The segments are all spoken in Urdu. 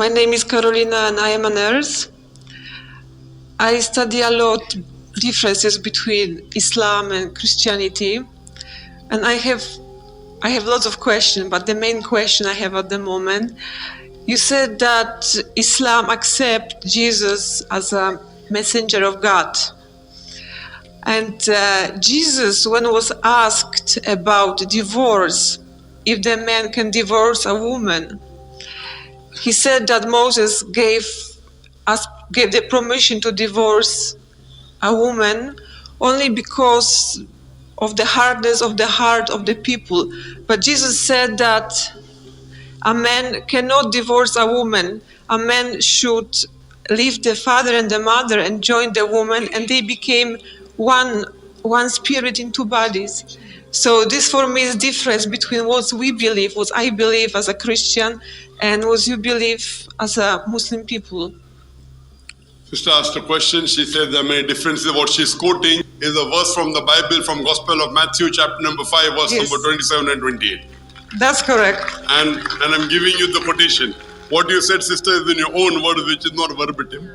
My name is Carolina and I am a nurse. I study a lot differences between Islam and Christianity, and I have lots of questions, but the main question I have at the moment, you said that Islam accepts Jesus as a messenger of God. And Jesus, when was asked about divorce, if the man can divorce a woman, he said that Moses gave the permission to divorce a woman only because of the hardness of the heart of the people. But Jesus said that a man cannot divorce a woman. A man should leave the father and the mother and join the woman, and they became one spirit in two bodies. So this for me is difference between what we believe, what I believe as a Christian, and what you believe as a Muslim people. Sister asked a question. She said there are many differences. What she's quoting is a verse from the Bible, from Gospel of Matthew, chapter number 5, verse Yes. number 27 and 28. That's correct. And I'm giving you the quotation. What you said, sister, is in your own words, which is not verbatim.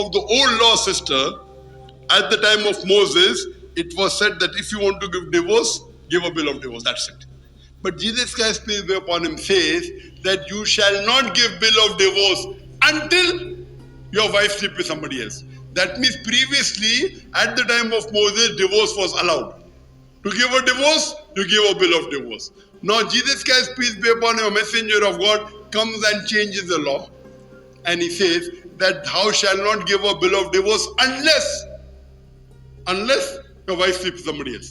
Of the old law, sister, at the time of Moses, it was said that if you want to give divorce, give a bill of divorce, that's it. But Jesus Christ, peace be upon him, says that you shall not give bill of divorce until your wife sleep with somebody else. That means previously, at the time of Moses, divorce was allowed. To give a divorce, you give a bill of divorce. Now Jesus Christ, peace be upon him, a messenger of God, comes and changes the law. And he says that thou shalt not give a bill of divorce unless your wife sleeps with somebody else.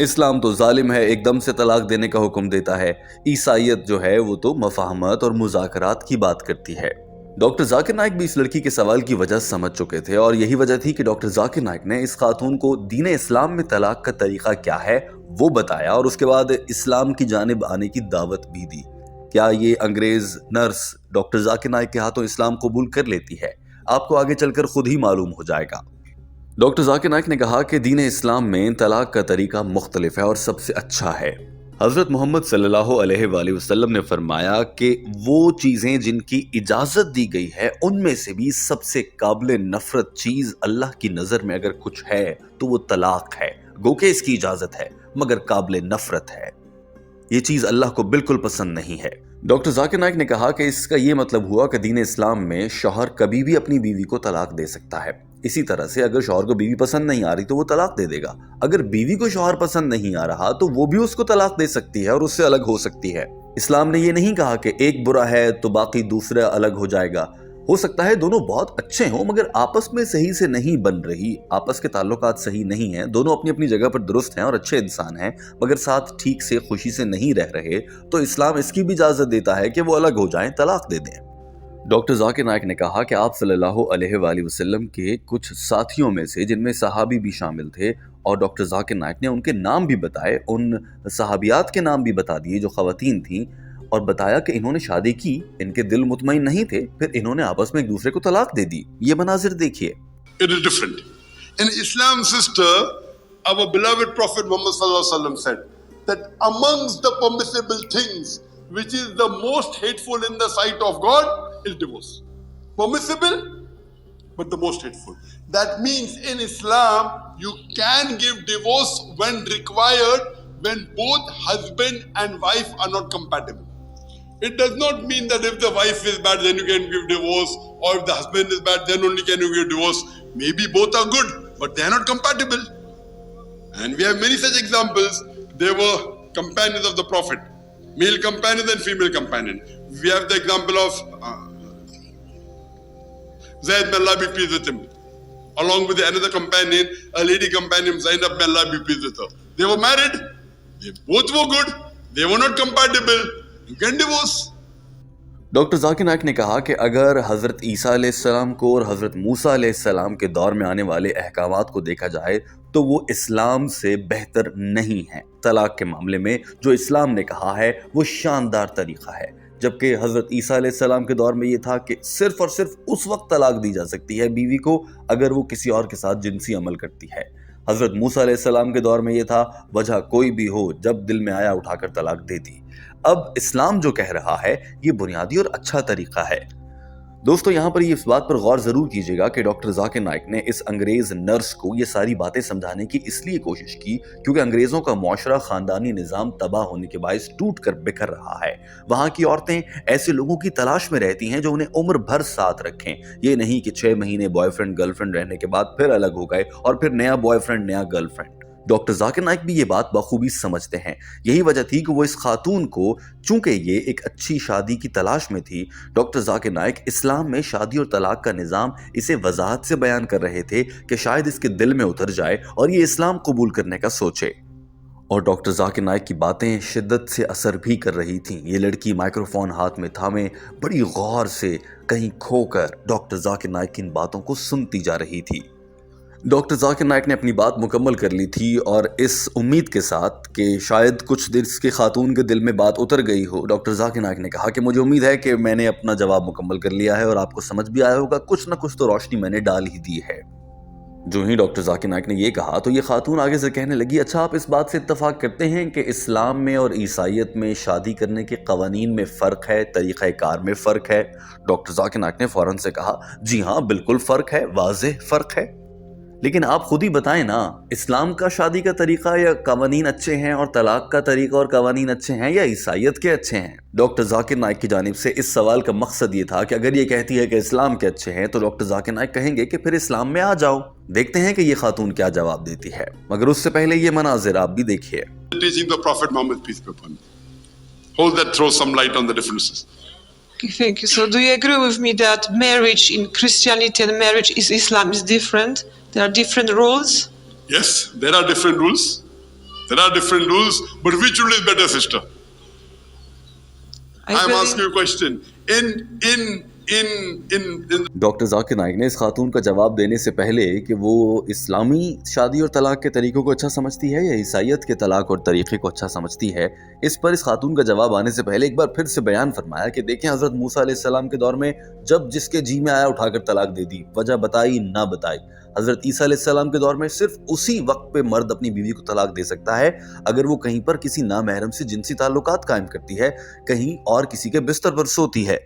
اسلام تو ظالم ہے، ایک دم سے طلاق دینے کا حکم دیتا ہے. عیسائیت جو ہے وہ تو مفاہمت اور مذاکرات کی بات کرتی ہے. ڈاکٹر ذاکر نائک بھی اس لڑکی کے سوال کی وجہ سمجھ چکے تھے اور یہی وجہ تھی کہ ڈاکٹر ذاکر نائک نے اس خاتون کو دین اسلام میں طلاق کا طریقہ کیا ہے وہ بتایا اور اس کے بعد اسلام کی جانب آنے کی دعوت بھی دی. کیا یہ انگریز نرس ڈاکٹر ذاکر نائک کے ہاتھوں اسلام قبول کر لیتی ہے؟ آپ کو آگے چل کر خود ہی معلوم ہو جائے گا. ڈاکٹر ذاکر نائک نے کہا کہ دین اسلام میں طلاق کا طریقہ مختلف ہے اور سب سے اچھا ہے. حضرت محمد صلی اللہ علیہ وآلہ وسلم نے فرمایا کہ وہ چیزیں جن کی اجازت دی گئی ہے ان میں سے بھی سب سے قابل نفرت چیز اللہ کی نظر میں اگر کچھ ہے تو وہ طلاق ہے. گو کہ اس کی اجازت ہے مگر قابل نفرت ہے. یہ چیز اللہ کو بالکل پسند نہیں ہے. ڈاکٹر ذاکر نائک نے کہا کہ اس کا یہ مطلب ہوا کہ دین اسلام میں شوہر کبھی بھی اپنی بیوی کو طلاق دے سکتا ہے. اسی طرح سے اگر شوہر کو بیوی پسند نہیں آ رہی تو وہ طلاق دے دے گا. اگر بیوی کو شوہر پسند نہیں آ رہا تو وہ بھی اس کو طلاق دے سکتی ہے اور اس سے الگ ہو سکتی ہے. اسلام نے یہ نہیں کہا کہ ایک برا ہے تو باقی دوسرا الگ ہو جائے گا. ہو سکتا ہے دونوں بہت اچھے ہوں مگر آپس میں صحیح سے نہیں بن رہی، آپس کے تعلقات صحیح نہیں ہیں، دونوں اپنی اپنی جگہ پر درست ہیں اور اچھے انسان ہیں مگر ساتھ ٹھیک سے خوشی سے نہیں رہ رہے، تو اسلام اس کی بھی اجازت دیتا ہے کہ وہ الگ ہو جائیں، طلاق دے دیں. ڈاکٹر ذاکر نائک نے کہا کہ آپ صلی اللہ علیہ وآلہ وسلم کے کچھ ساتھیوں میں سے جن میں صحابی بھی شامل تھے اور ڈاکٹر ذاکر نائک نے ان کے نام بھی بتائے، ان صحابیات کے نام بھی بتا دیے جو خواتین تھیں اور بتایا کہ انہوں نے شادی کی، ان کے دل مطمئن نہیں تھے، پھر انہوں نے آپس میں ایک دوسرے کو طلاق دے دی. یہ مناظر دیکھیے. It is different. In Islam, sister, our beloved Prophet Muhammad sallallahu alaihi wasallam said that amongst the permissible things which is the most hateful in the sight of God is divorce. Permissible, but the most hateful. That means in Islam, you can give divorce when required, when both husband and wife are not compatible. It does not mean that if the wife is bad, then you can give divorce, or if the husband is bad, then only can you give divorce. Maybe both are good, but they are not compatible. And we have many such examples. There were companions of the Prophet, male companion and female companion. We have the example of Zayd may Allah be pleased with him, along with another companion, a lady companion, Zainab may Allah be pleased with her. They were married. They both were good. They were not compatible. You can divorce. Doctor Zakir Naik نے کہا کہ اگر حضرت عیسیٰ علیہ السلام کو اور حضرت موسیٰ علیہ السلام کے دور میں آنے والے احکامات کو دیکھا جائے تو وہ اسلام سے بہتر نہیں ہیں. طلاق کے معاملے میں جو اسلام نے کہا ہے وہ شاندار طریقہ ہے، جبکہ حضرت عیسیٰ علیہ السلام کے دور میں یہ تھا کہ صرف اور صرف اس وقت طلاق دی جا سکتی ہے بیوی کو اگر وہ کسی اور کے ساتھ جنسی عمل کرتی ہے. حضرت موسیٰ علیہ السلام کے دور میں یہ تھا وجہ کوئی بھی ہو، جب دل میں آیا اٹھا کر طلاق دے دی. اب اسلام جو کہہ رہا ہے یہ بنیادی اور اچھا طریقہ ہے. دوستو یہاں پر یہ اس بات پر غور ضرور کیجیے گا کہ ڈاکٹر ذاکر نائک نے اس انگریز نرس کو یہ ساری باتیں سمجھانے کی اس لیے کوشش کی کیونکہ انگریزوں کا معاشرہ خاندانی نظام تباہ ہونے کے باعث ٹوٹ کر بکھر رہا ہے. وہاں کی عورتیں ایسے لوگوں کی تلاش میں رہتی ہیں جو انہیں عمر بھر ساتھ رکھیں. یہ نہیں کہ 6 مہینے بوائے فرینڈ گرل فرینڈ رہنے کے بعد پھر الگ ہو گئے اور پھر نیا بوائے فرینڈ نیا girl friend. Doctor Zakir Naik بھی یہ بات بخوبی سمجھتے ہیں. یہی وجہ تھی کہ وہ اس خاتون کو، چونکہ یہ ایک اچھی شادی کی تلاش میں تھی، ڈاکٹر ذاکر نائک اسلام میں شادی اور طلاق کا نظام اسے وضاحت سے بیان کر رہے تھے کہ شاید اس کے دل میں اتر جائے اور یہ اسلام قبول کرنے کا سوچے. اور ڈاکٹر ذاکر نائک کی باتیں شدت سے اثر بھی کر رہی تھیں. یہ لڑکی مائکروفون ہاتھ میں تھامے بڑی غور سے کہیں کھو کر ڈاکٹر ذاکر نائک کی ان باتوں کو سنتی جا رہی تھی. ڈاکٹر ذاکر نائک نے اپنی بات مکمل کر لی تھی اور اس امید کے ساتھ کہ شاید کچھ دیر اس کے خاتون کے دل میں بات اتر گئی ہو، ڈاکٹر ذاکر نائک نے کہا کہ مجھے امید ہے کہ میں نے اپنا جواب مکمل کر لیا ہے اور آپ کو سمجھ بھی آیا ہوگا، کچھ نہ کچھ تو روشنی میں نے ڈال ہی دی ہے. جو ہی ڈاکٹر ذاکر نائک نے یہ کہا تو یہ خاتون آگے سے کہنے لگی، اچھا آپ اس بات سے اتفاق کرتے ہیں کہ اسلام میں اور عیسائیت میں شادی کرنے کے قوانین میں فرق ہے، طریقہ کار میں فرق ہے؟ ڈاکٹر ذاکر نائک نے فوراً سے کہا، جی ہاں بالکل فرق ہے، واضح فرق ہے. لیکن آپ خود ہی بتائیں نا، اسلام کا شادی کا طریقہ یا قوانین اچھے ہیں اور طلاق کا طریقہ اور قوانین اچھے ہیں یا عیسائیت کے اچھے ہیں؟ ڈاکٹر ذاکر نائک کی جانب سے اس سوال کا مقصد یہ تھا کہ اگر یہ کہتی ہے کہ اسلام کے اچھے ہیں تو ڈاکٹر ذاکر نائک کہیں گے کہ پھر اسلام میں آ جاؤ. دیکھتے ہیں کہ یہ خاتون کیا جواب دیتی ہے، مگر اس سے پہلے یہ مناظر آپ بھی دیکھیے. Teaching the Prophet Muhammad, peace be upon him. Hope that throws some light on the differences. Okay, thank you. So do you agree with me that marriage in Christianity and marriage in Islam is different? There are different rules? Yes, there are different rules. There are different rules, but which rule is better, sister? I I'm believe- asking you a question. In doctor Zakir Naik نے اس خاتون کا جواب دینے سے پہلے کہ وہ اسلامی شادی اور طلاق کے طریقوں کو اچھا سمجھتی ہے یا عیسائیت کے طلاق اور طریقے کو اچھا سمجھتی ہے، اس پر اس خاتون کا جواب آنے سے پہلے ایک بار پھر سے بیان فرمایا کہ دیکھیں حضرت موسیٰ علیہ السلام کے دور میں جب جس کے جی میں آیا اٹھا کر طلاق دے دی، وجہ بتائی نہ بتائی۔ حضرت عیسیٰ علیہ السلام کے دور میں صرف اسی وقت پہ مرد اپنی بیوی کو طلاق دے سکتا ہے اگر وہ کہیں پر کسی نامحرم سے جنسی تعلقات قائم کرتی ہے، کہیں اور کسی کے بستر پر سوتی ہے۔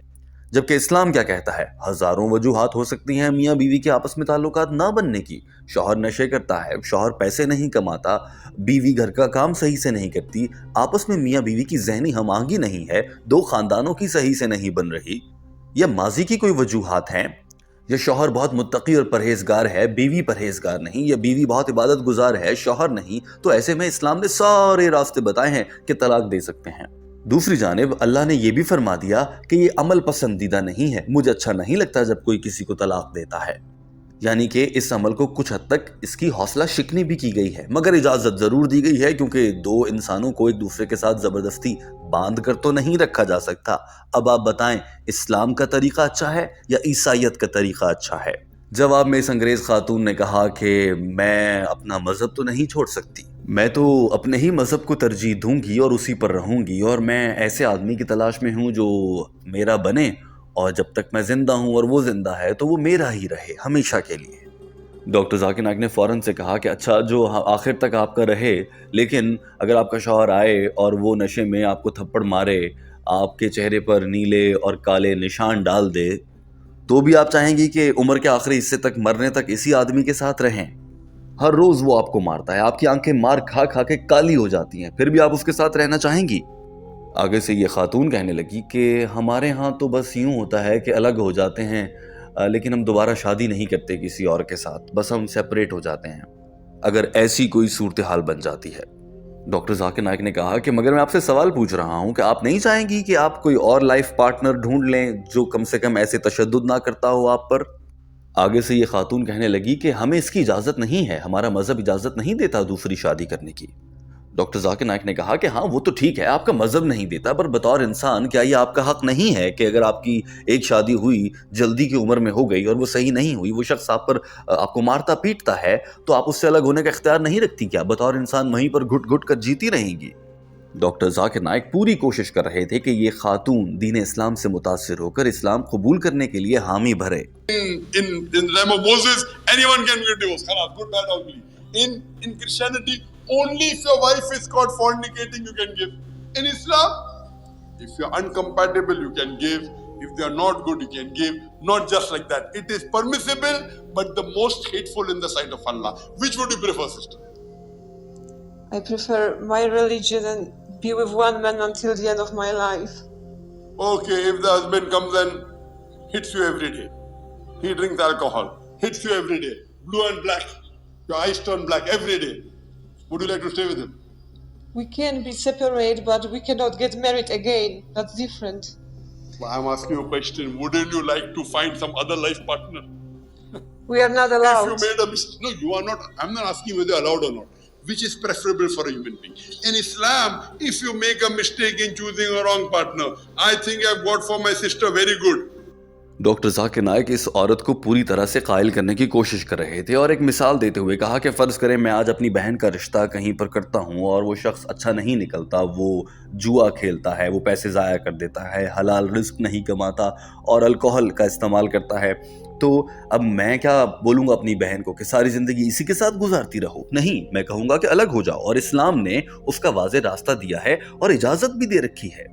جبکہ اسلام کیا کہتا ہے؟ ہزاروں وجوہات ہو سکتی ہیں میاں بیوی کے آپس میں تعلقات نہ بننے کی۔ شوہر نشے کرتا ہے، شوہر پیسے نہیں کماتا، بیوی گھر کا کام صحیح سے نہیں کرتی، آپس میں میاں بیوی کی ذہنی ہم آہنگی نہیں ہے، دو خاندانوں کی صحیح سے نہیں بن رہی، یا ماضی کی کوئی وجوہات ہیں، یا شوہر بہت متقی اور پرہیزگار ہے، بیوی پرہیزگار نہیں، یا بیوی بہت عبادت گزار ہے، شوہر نہیں، تو ایسے میں اسلام نے سارے راستے بتائے ہیں کہ طلاق دے سکتے ہیں۔ دوسری جانب اللہ نے یہ بھی فرما دیا کہ یہ عمل پسندیدہ نہیں ہے، مجھے اچھا نہیں لگتا جب کوئی کسی کو طلاق دیتا ہے، یعنی کہ اس عمل کو کچھ حد تک اس کی حوصلہ شکنی بھی کی گئی ہے، مگر اجازت ضرور دی گئی ہے کیونکہ دو انسانوں کو ایک دوسرے کے ساتھ زبردستی باندھ کر تو نہیں رکھا جا سکتا۔ اب آپ بتائیں اسلام کا طریقہ اچھا ہے یا عیسائیت کا طریقہ اچھا ہے؟ جواب میں اس انگریز خاتون نے کہا کہ میں اپنا مذہب تو نہیں چھوڑ سکتی، میں تو اپنے ہی مذہب کو ترجیح دوں گی اور اسی پر رہوں گی، اور میں ایسے آدمی کی تلاش میں ہوں جو میرا بنے، اور جب تک میں زندہ ہوں اور وہ زندہ ہے تو وہ میرا ہی رہے ہمیشہ کے لیے۔ ڈاکٹر ذاکر نائک نے فوراً سے کہا کہ اچھا جو آخر تک آپ کا رہے، لیکن اگر آپ کا شوہر آئے اور وہ نشے میں آپ کو تھپڑ مارے، آپ کے چہرے پر نیلے اور کالے نشان ڈال دے، تو بھی آپ چاہیں گی کہ عمر کے آخری حصے تک، مرنے تک اسی آدمی کے ساتھ رہیں؟ ہر روز وہ آپ کو مارتا ہے، آپ کی آنکھیں مار کھا کھا کے کالی ہو جاتی ہیں، پھر بھی آپ اس کے ساتھ رہنا چاہیں گی؟ آگے سے یہ خاتون کہنے لگی کہ ہمارے ہاں تو بس یوں ہوتا ہے کہ الگ ہو جاتے ہیں، لیکن ہم دوبارہ شادی نہیں کرتے کسی اور کے ساتھ، بس ہم سیپریٹ ہو جاتے ہیں اگر ایسی کوئی صورتحال بن جاتی ہے۔ ڈاکٹر ذاکر نائک نے کہا کہ مگر میں آپ سے سوال پوچھ رہا ہوں کہ آپ نہیں چاہیں گی کہ آپ کوئی اور لائف پارٹنر ڈھونڈ لیں جو کم سے کم ایسے تشدد نہ کرتا ہو آپ پر؟ آگے سے یہ خاتون کہنے لگی کہ ہمیں اس کی اجازت نہیں ہے، ہمارا مذہب اجازت نہیں دیتا دوسری شادی کرنے کی۔ ڈاکٹر ذاکر نائک نے کہا کہ ہاں وہ تو ٹھیک ہے، آپ کا مذہب نہیں دیتا، پر بطور انسان کیا یہ آپ کا حق نہیں ہے کہ اگر آپ کی ایک شادی ہوئی، جلدی کی عمر میں ہو گئی اور وہ صحیح نہیں ہوئی، وہ شخص آپ کو مارتا پیٹتا ہے، تو آپ اس سے الگ ہونے کا اختیار نہیں رکھتی کیا؟ بطور انسان وہیں پر گھٹ گھٹ کر جیتی رہیں گی۔ ڈاکٹر ذاکر نائک پوری کوشش کر رہے تھے کہ یہ خاتون دین اسلام سے متاثر ہو کر اسلام قبول کرنے کے لیے حامی بھرے۔ in the time of Moses, anyone can get divorced. Good, bad, ugly. In Christianity, only if your wife is caught fornicating, you can give. In Islam, if you are uncompatible, you can give. If they are not good, you can give. Not just like that. It is permissible, but the most hateful in the sight of Allah. Which would you prefer, sister? I prefer my religion and be with one man until the end of my life. Okay, if the husband comes and hits you every day, he drinks alcohol, hits you every day, blue and black, your eyes turn black every day, would you like to stay with him? We can be separated, but we cannot get married again. That's different. Well, I'm asking you a question. Wouldn't you like to find some other life partner? We are not allowed. If you made a mistake, no, you are not. I'm not asking whether you're allowed or not. Which is preferable for a human being? In Islam, if you make a mistake in choosing a wrong partner, I think I've got for my sister very good. Doctor Zakir Naik اس عورت کو پوری طرح سے قائل کرنے کی کوشش کر رہے تھے اور ایک مثال دیتے ہوئے کہا کہ فرض کریں میں آج اپنی بہن کا رشتہ کہیں پر کرتا ہوں اور وہ شخص اچھا نہیں نکلتا، وہ جوا کھیلتا ہے، وہ پیسے ضائع کر دیتا ہے، حلال رزق نہیں کماتا اور الکوہل کا استعمال کرتا ہے، تو اب میں کیا بولوں گا اپنی بہن کو کہ ساری زندگی اسی کے ساتھ گزارتی رہو؟ نہیں، میں کہوں گا کہ الگ ہو جاؤ، اور اسلام نے اس کا واضح راستہ دیا ہے اور اجازت بھی دے رکھی ہے،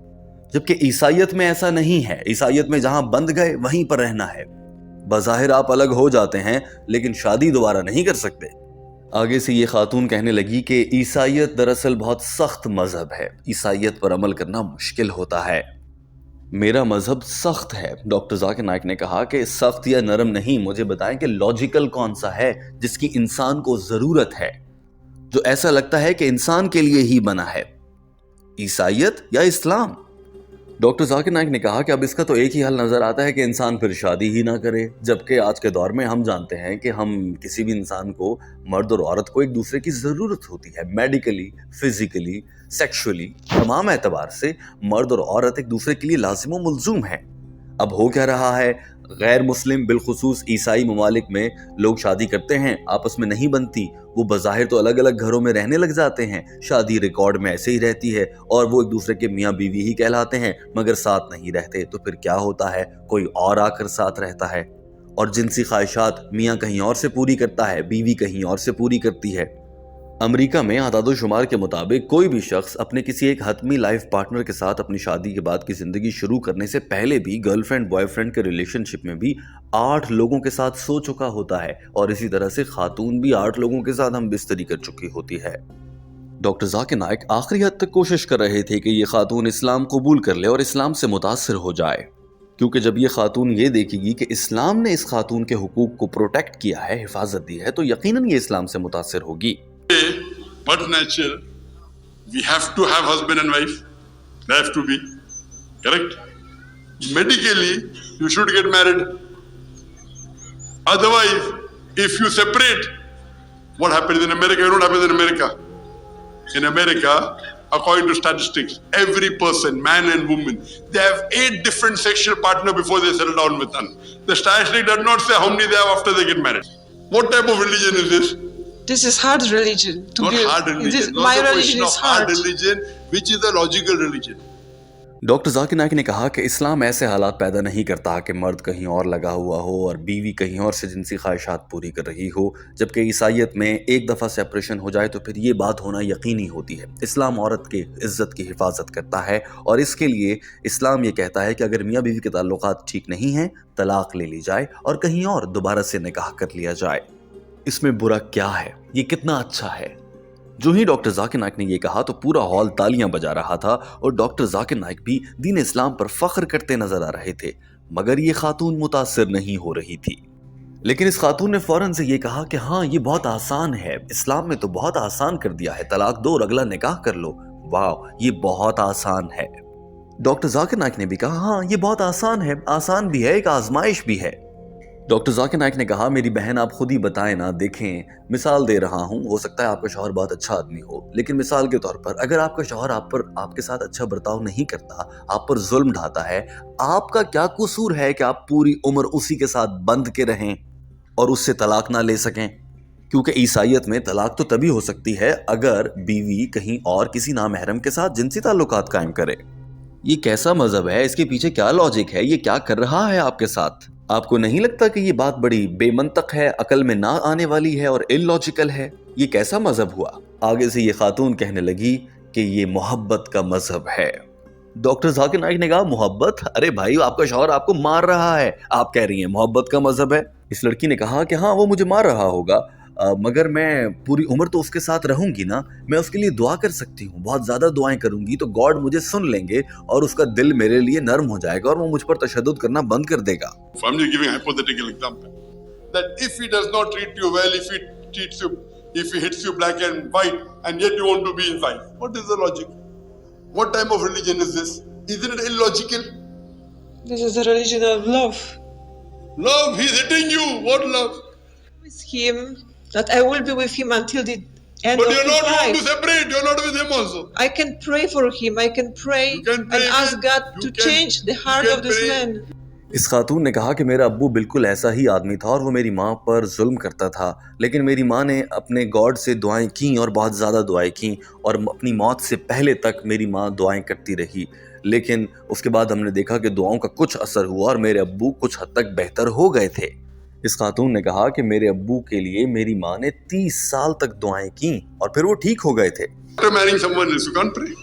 جبکہ عیسائیت میں ایسا نہیں ہے۔ عیسائیت میں جہاں بندھ گئے وہیں پر رہنا ہے، بظاہر آپ الگ ہو جاتے ہیں لیکن شادی دوبارہ نہیں کر سکتے۔ آگے سے یہ خاتون کہنے لگی کہ عیسائیت دراصل بہت سخت مذہب ہے، عیسائیت پر عمل کرنا مشکل ہوتا ہے۔ میرا مذہب سخت ہے۔ ڈاکٹر ذاکر نائک نے کہا کہ سخت یا نرم نہیں، مجھے بتائیں کہ لاجیکل کون سا ہے جس کی انسان کو ضرورت ہے، جو ایسا لگتا ہے کہ انسان کے لیے ہی بنا ہے، عیسائیت یا اسلام؟ ڈاکٹر ذاکر نائک نے کہا کہ اب اس کا تو ایک ہی حل نظر آتا ہے کہ انسان پھر شادی ہی نہ کرے، جبکہ آج کے دور میں ہم جانتے ہیں کہ ہم کسی بھی انسان کو، مرد اور عورت کو ایک دوسرے کی ضرورت ہوتی ہے، میڈیکلی، فزیکلی، سیکشولی، تمام اعتبار سے مرد اور عورت ایک دوسرے کے لیے لازم و ملزوم ہیں۔ اب ہو کیا رہا ہے، غیر مسلم بالخصوص عیسائی ممالک میں لوگ شادی کرتے ہیں، آپس میں نہیں بنتی، وہ بظاہر تو الگ الگ گھروں میں رہنے لگ جاتے ہیں، شادی ریکارڈ میں ایسے ہی رہتی ہے اور وہ ایک دوسرے کے میاں بیوی ہی کہلاتے ہیں مگر ساتھ نہیں رہتے۔ تو پھر کیا ہوتا ہے، کوئی اور آ کر ساتھ رہتا ہے اور جنسی خواہشات میاں کہیں اور سے پوری کرتا ہے، بیوی کہیں اور سے پوری کرتی ہے۔ امریکہ میں اعداد و شمار کے مطابق کوئی بھی شخص اپنے کسی ایک حتمی لائف پارٹنر کے ساتھ اپنی شادی کے بعد کی زندگی شروع کرنے سے پہلے بھی گرل فرینڈ بوائے فرینڈ کے ریلیشن شپ میں بھی 8 لوگوں کے ساتھ سو چکا ہوتا ہے، اور اسی طرح سے خاتون بھی 8 لوگوں کے ساتھ ہم بستری کر چکی ہوتی ہے۔ ڈاکٹر ذاکر نائک آخری حد تک کوشش کر رہے تھے کہ یہ خاتون اسلام قبول کر لے اور اسلام سے متاثر ہو جائے، کیونکہ جب یہ خاتون یہ دیکھے گی کہ اسلام نے اس خاتون کے حقوق کو پروٹیکٹ کیا ہے، حفاظت دی ہے، تو یقیناً یہ اسلام سے متاثر ہوگی۔ But natural, we have to have husband and wife. They have to be correct. Medically, you should get married. Otherwise, if you separate, what happens in America? You know what happens in America? In America, according to statistics, every person, man and woman, they have 8 different sexual partners before they settle down with one. The statistic does not say how many they have after they get married. What type of religion is this? This is hard religion. Not hard religion. My Not a religion question is of hard hard. religion, which is a logical religion. Doctor Zakir Naik نے کہا کہ اسلام ایسے حالات پیدا نہیں کرتا کہ مرد کہیں اور لگا ہوا ہو اور بیوی کہیں اور سے جنسی خواہشات پوری کر رہی ہو، جبکہ عیسائیت میں ایک دفعہ سیپریشن ہو جائے تو پھر یہ بات ہونا یقینی ہوتی ہے۔ اسلام عورت کی عزت کی حفاظت کرتا ہے، اور اس کے لیے اسلام یہ کہتا ہے کہ اگر میاں بیوی کے تعلقات ٹھیک نہیں ہیں، طلاق لے لی جائے اور کہیں اور دوبارہ سے نکاح کر لیا جائے۔ اس میں برا کیا ہے، یہ کتنا اچھا ہے۔ جو ہی ڈاکٹر ذاکر نائک نے یہ کہا تو پورا ہال تالیاں بجا رہا تھا، اور ڈاکٹر ذاکر نائک بھی دین اسلام پر فخر کرتے نظر آ رہے تھے، مگر یہ خاتون متاثر نہیں ہو رہی تھی۔ لیکن اس خاتون نے فوراً سے یہ کہا کہ ہاں یہ بہت آسان ہے، اسلام نے تو بہت آسان کر دیا ہے، طلاق دو اور اگلا نکاح کر لو، واو یہ بہت آسان ہے۔ ڈاکٹر ذاکر نائک نے بھی کہا ہاں یہ بہت آسان ہے، آسان بھی ہے، ایک آزمائش بھی ہے۔ ڈاکٹر ذاکر نائک نے کہا میری بہن آپ خود ہی بتائیں نا، دیکھیں مثال دے رہا ہوں، ہو سکتا ہے آپ کا شوہر بہت اچھا آدمی ہو، لیکن مثال کے طور پر اگر آپ کا شوہر آپ کے ساتھ اچھا برتاؤ نہیں کرتا، آپ پر ظلم ڈھاتا ہے، آپ کا کیا قصور ہے کہ آپ پوری عمر اسی کے ساتھ بند کے رہیں اور اس سے طلاق نہ لے سکیں؟ کیونکہ عیسائیت میں طلاق تو تبھی ہو سکتی ہے اگر بیوی کہیں اور کسی نامحرم کے ساتھ جنسی تعلقات قائم کرے۔ یہ کیسا مذہب ہے، اس کے پیچھے کیا لاجک ہے، یہ کیا کر رہا ہے آپ کے ساتھ؟ آپ کو نہیں لگتا کہ یہ بات بڑی بے منطق ہے، عقل میں نہ آنے والی ہے اور illogical ہے؟ یہ کیسا مذہب ہوا؟ آگے سے یہ خاتون کہنے لگی کہ یہ محبت کا مذہب ہے۔ ڈاکٹر ذاکر نائک نے کہا محبت؟ ارے بھائی آپ کا شوہر آپ کو مار رہا ہے، آپ کہہ رہی ہیں محبت کا مذہب ہے؟ اس لڑکی نے کہا کہ ہاں وہ مجھے مار رہا ہوگا، مگر میں پوری عمر تو اس کے ساتھ رہوں گی نا، میں اس کے لیے دعا کر سکتی ہوں، بہت زیادہ دعائیں کروں گی تو گاڈ مجھے سن لیں گے اور اس کا دل میرے لیے نرم ہو جائے گا اور وہ مجھ پر تشدد کرنا بند کر دے گا۔ I'm just giving a hypothetical example. That if he does not treat you well, if he hits you black and white, and yet you want to be his wife, what is the logic? What type of religion is this? Isn't it illogical? This is the religion of love. Love, he's hitting you. What love? With him, that I will be with him until the end But of you're his not going to life. separate. You're not with him also. I can pray for him. I can pray, You can pray, and ask God you to can- change the heart you of can this pray. man. اس خاتون نے کہا کہ میرا ابو بالکل ایسا ہی آدمی تھا اور وہ میری ماں پر ظلم کرتا تھا، لیکن میری ماں نے اپنے گاڈ سے دعائیں کیں اور بہت زیادہ دعائیں کیں، اور اپنی موت سے پہلے تک میری ماں دعائیں کرتی رہی، لیکن اس کے بعد ہم نے دیکھا کہ دعاؤں کا کچھ اثر ہوا اور میرے ابو کچھ حد تک بہتر ہو گئے تھے۔ اس خاتون نے کہا کہ میرے ابو کے لیے میری ماں نے 30 سال تک دعائیں کیں اور پھر وہ ٹھیک ہو گئے تھے۔ After marrying someone else, you can't pray.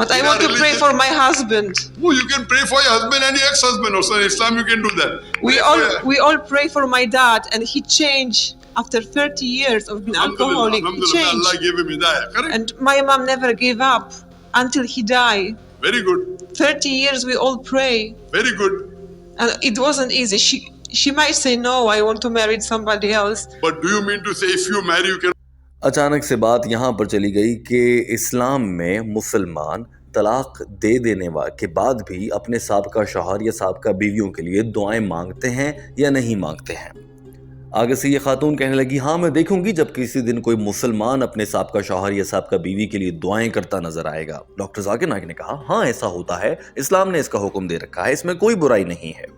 But I In want our to pray religion- for my husband. Oh, you can pray for your husband and your ex-husband also. In Islam, you can do that. We Pray for your- all pray for my dad, and he changed after 30 years of being Alhamdulillah, alcoholic. He Alhamdulillah, Allah changed, gave him hidayah. Correct? and my mom never gave up until he died. Very good. 30 years we all pray, Very good. and it wasn't easy. She might say no, I want to marry somebody else. But do you mean to say if you marry, you can? اچانک سے بات یہاں پر چلی گئی کہ اسلام میں مسلمان طلاق دے دینے کے بعد بھی اپنے سابقہ شوہر یا سابقہ بیویوں کے لیے دعائیں مانگتے ہیں یا نہیں مانگتے ہیں۔ آگے سے یہ خاتون کہنے لگی ہاں میں دیکھوں گی جب کسی دن کوئی مسلمان اپنے سابقہ شوہر یا سابقہ بیوی کے لیے دعائیں کرتا نظر آئے گا۔ ڈاکٹر ذاکر نائک نے کہا ہاں ایسا ہوتا ہے، اسلام نے اس کا حکم دے رکھا ہے، اس میں کوئی برائی نہیں ہے،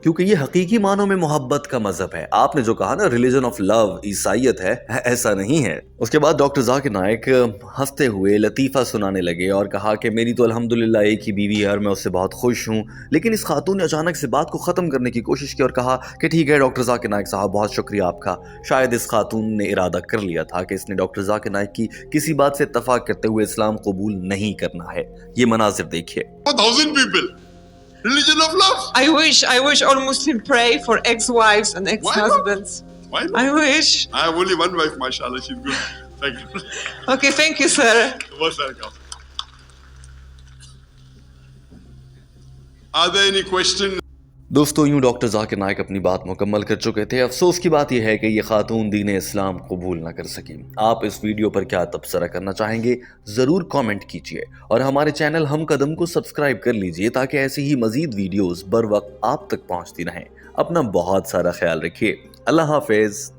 کیونکہ یہ حقیقی معنوں میں محبت کا مذہب ہے۔ آپ نے جو کہا نا ریلیجن آف لو عیسائیت ہے، ایسا نہیں ہے۔ اس کے بعد ڈاکٹر ذاکر نائک ہنستے ہوئے لطیفہ سنانے لگے اور کہا کہ میری تو الحمدللہ ایک ہی بیوی ہے اور میں اس سے بہت خوش ہوں، لیکن اس خاتون نے اچانک سے بات کو ختم کرنے کی کوشش کی اور کہا کہ ٹھیک ہے ڈاکٹر ذاکر نائک صاحب، بہت شکریہ آپ کا۔ شاید اس خاتون نے ارادہ کر لیا تھا کہ اس نے ڈاکٹر ذاکر نائک کی کسی بات سے اتفاق کرتے ہوئے اسلام قبول نہیں کرنا ہے۔ یہ مناظر دیکھیے۔ 1,000 people. Religion of love. I wish all Muslims pray for ex-wives and ex-husbands. Why not? I wish. I have only one wife, mashallah, she's good. Thank you. Okay, thank you, sir. Most welcome. Are there any questions? دوستو یوں ڈاکٹر ذاکر نائک اپنی بات مکمل کر چکے تھے۔ افسوس کی بات یہ ہے کہ یہ خاتون دین اسلام قبول نہ کر سکی۔ آپ اس ویڈیو پر کیا تبصرہ کرنا چاہیں گے ضرور کامنٹ کیجئے اور ہمارے چینل ہم قدم کو سبسکرائب کر لیجئے تاکہ ایسی ہی مزید ویڈیوز بر وقت آپ تک پہنچتی رہیں۔ اپنا بہت سارا خیال رکھیے۔ اللہ حافظ۔